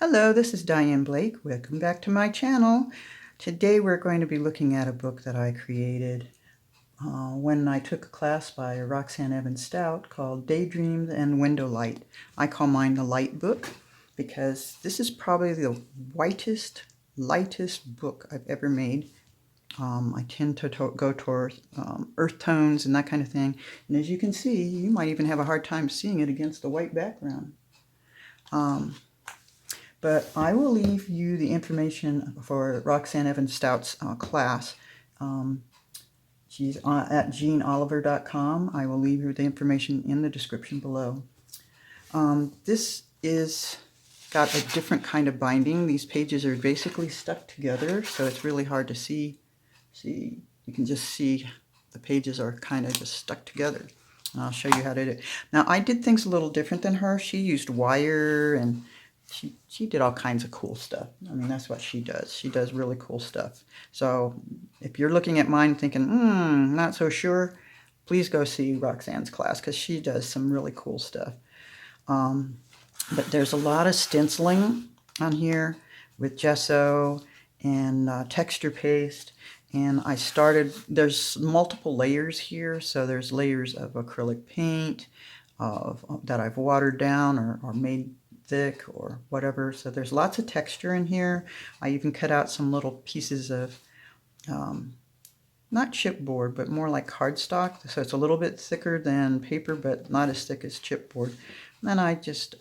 Hello, this is Diane Blake. Welcome back to my channel. Today we're going to be looking at a book that I created when I took a class by Roxanne Evans Stout called Daydreams and Window Light. I call mine the Light book because this is probably the lightest book I've ever made. I tend to go towards earth tones and that kind of thing. And as you can see, you might even have a hard time seeing it against the white background. But I will leave you the information for Roxanne Evans Stout's class. She's at jeanoliver.com. I will leave you the information in the description below. This is got a different kind of binding. These pages are basically stuck together, so it's really hard to see. You can just see the pages are kind of just stuck together. And I'll show you how to do it. Now, I did things a little different than her. She used wire and she did all kinds of cool stuff. I mean, that's what she does. She does really cool stuff. So if you're looking at mine thinking, not so sure, please go see Roxanne's class because she does some really cool stuff. But there's a lot of stenciling on here with gesso and texture paste. And I started, there's multiple layers here. So there's layers of acrylic paint that I've watered down or made thick or whatever. So there's lots of texture in here. I even cut out some little pieces of not chipboard, but more like cardstock. So it's a little bit thicker than paper, but not as thick as chipboard. And then I just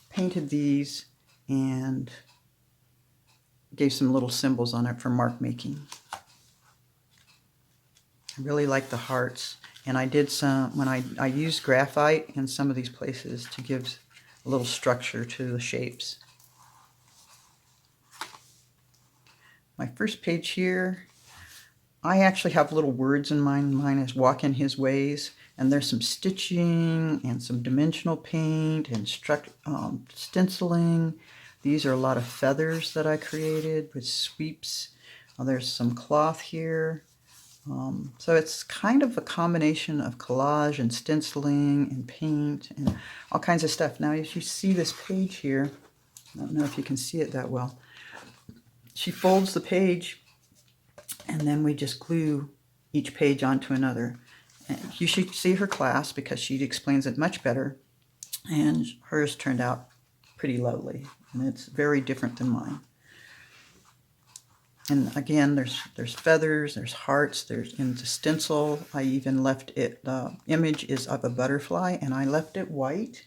painted these and gave some little symbols on it for mark making. I really like the hearts. And I did some, when I used graphite in some of these places to give a little structure to the shapes. My first page here, I actually have little words in mine. Mine is walk in his ways. And there's some stitching and some dimensional paint and stenciling. These are a lot of feathers that I created with sweeps. There's some cloth here. So it's kind of a combination of collage and stenciling and paint and all kinds of stuff. Now, as you see this page here, I don't know if you can see it that well. She folds the page, and then we just glue each page onto another. And you should see her class because she explains it much better. And hers turned out pretty lovely, and it's very different than mine. And again, there's feathers, there's hearts, there's in the stencil. I even left it, the image is of a butterfly, and I left it white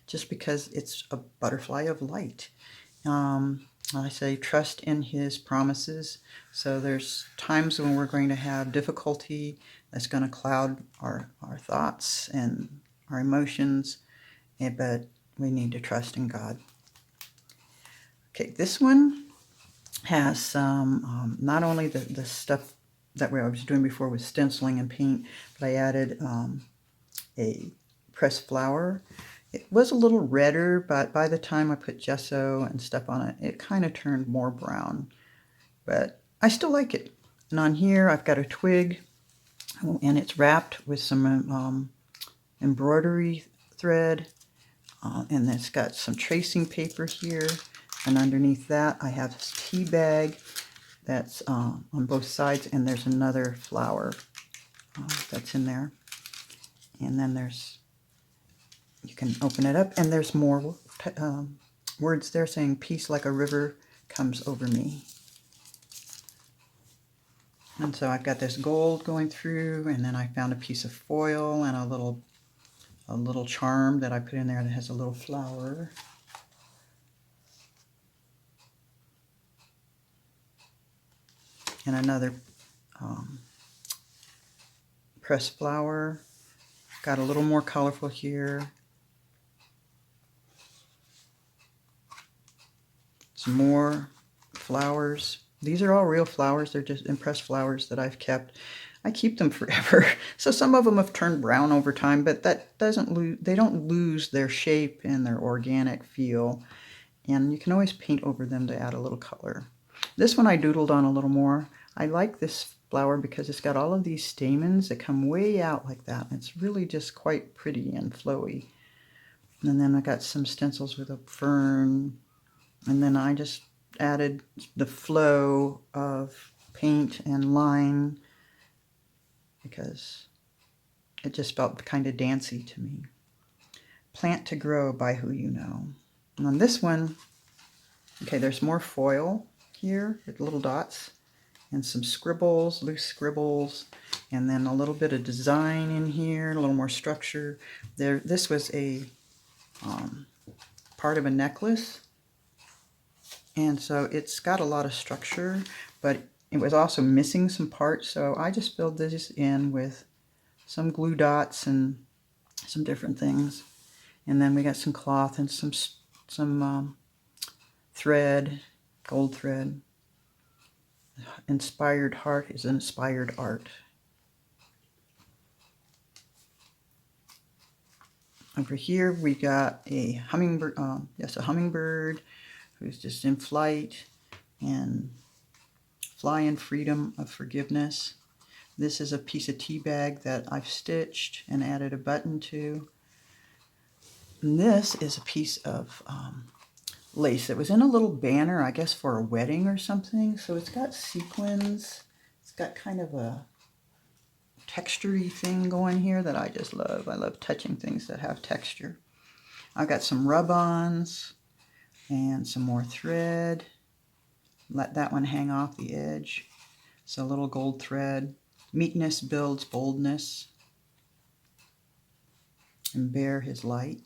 just because it's a butterfly of light. I say trust in his promises. So there's times when we're going to have difficulty that's going to cloud our thoughts and our emotions, but we need to trust in God. Okay, this one has some, not only the stuff that I was doing before with stenciling and paint, but I added a pressed flower. It was a little redder, but by the time I put gesso and stuff on it, it kind of turned more brown. But I still like it. And on here, I've got a twig, and it's wrapped with some embroidery thread, and it's got some tracing paper here. And underneath that, I have this tea bag that's on both sides, and there's another flower that's in there. And then you can open it up, and there's more words there saying, peace like a river comes over me. And so I've got this gold going through, and then I found a piece of foil and a little charm that I put in there that has a little flower. And another pressed flower. Got a little more colorful here. Some more flowers. These are all real flowers. They're just impressed flowers that I've kept. I keep them forever. So some of them have turned brown over time, but that doesn't they don't lose their shape and their organic feel. And you can always paint over them to add a little color. This one I doodled on a little more. I like this flower because it's got all of these stamens that come way out like that. It's really just quite pretty and flowy. And then I got some stencils with a fern And then I just added the flow of paint and line because it just felt kind of dancey to me. Plant to Grow by Who You Know. And on this one, okay, there's more foil here with little dots and some scribbles, loose scribbles, and then a little bit of design in here, a little more structure. This was a part of a necklace, and so it's got a lot of structure, but it was also missing some parts, so I just filled this in with some glue dots and some different things. And then we got some cloth and some thread, gold thread. Inspired heart is inspired art. Over here we got a hummingbird, a hummingbird who's just in flight and fly in freedom of forgiveness. This is a piece of tea bag that I've stitched and added a button to. And this is a piece of lace that was in a little banner, I guess for a wedding or something. So it's got sequins. It's got kind of a texture-y thing going here that I just love. I love touching things that have texture. I've got some rub-ons and some more thread. Let that one hang off the edge. So a little gold thread. Meekness builds boldness. And bear his light.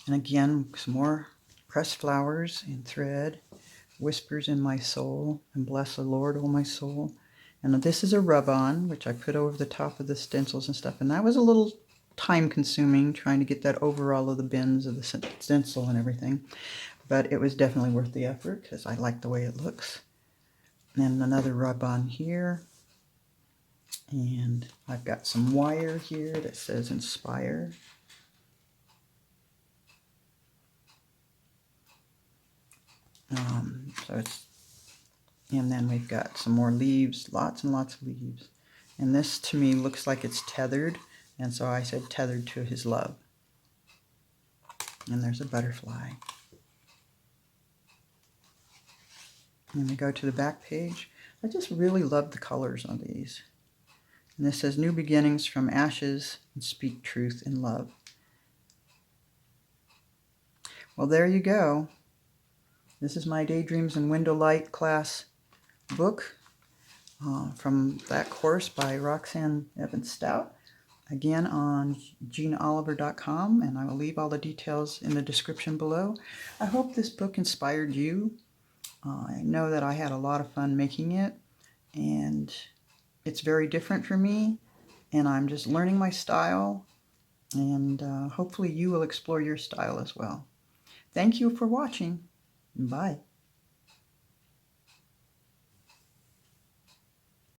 And again, some more pressed flowers and thread. Whispers in my soul, and bless the Lord, O my soul. And this is a rub-on, which I put over the top of the stencils and stuff. And that was a little time-consuming, trying to get that over all of the bins of the stencil and everything. But it was definitely worth the effort, because I like the way it looks. And another rub-on here. And I've got some wire here that says Inspire. And then we've got some more leaves, lots and lots of leaves. And this to me looks like it's tethered, and so I said tethered to his love. And there's a butterfly. And we go to the back page. I just really love the colors on these. And this says, New Beginnings from Ashes and Speak Truth in Love. Well, there you go. This is my Daydreams and Window Light class book from that course by Roxanne Evans Stout. Again, on GinaOliver.com, and I will leave all the details in the description below. I hope this book inspired you. I know that I had a lot of fun making it, and it's very different for me, and I'm just learning my style, and hopefully you will explore your style as well. Thank you for watching. Bye.